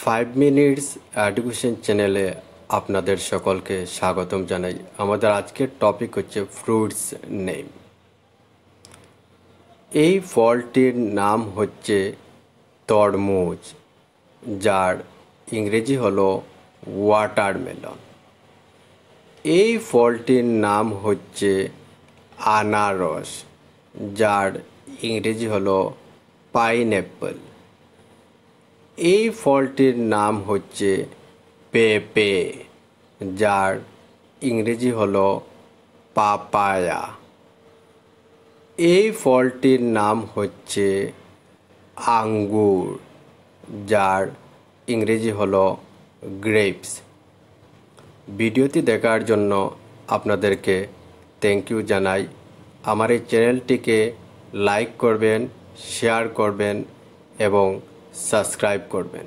5 minutes education চ্যানেলে আপনাদের সকলকে স্বাগতম জানাই। আমাদের আজকের টপিক হচ্ছে ফ্রুটস নেম। এই ফলটির নাম হচ্ছে তরমুজ, যার ইংরেজি হলো ওয়াটারমেলন। এই ফলটির নাম হচ্ছে আনারস, যার ইংরেজি হলো পাইনঅ্যাপল। এই ফলটির নাম হচ্ছে পেঁপে, যার ইংরেজি হলো পাপায়া। এই ফলটির নাম হচ্ছে আঙ্গুর, যার ইংরেজি হলো গ্রেপস। ভিডিওটি দেখার জন্য আপনাদেরকে থ্যাংক ইউ জানাই। আমার এই চ্যানেলটিকে লাইক করবেন, শেয়ার করবেন এবং সাবস্ক্রাইব করবেন।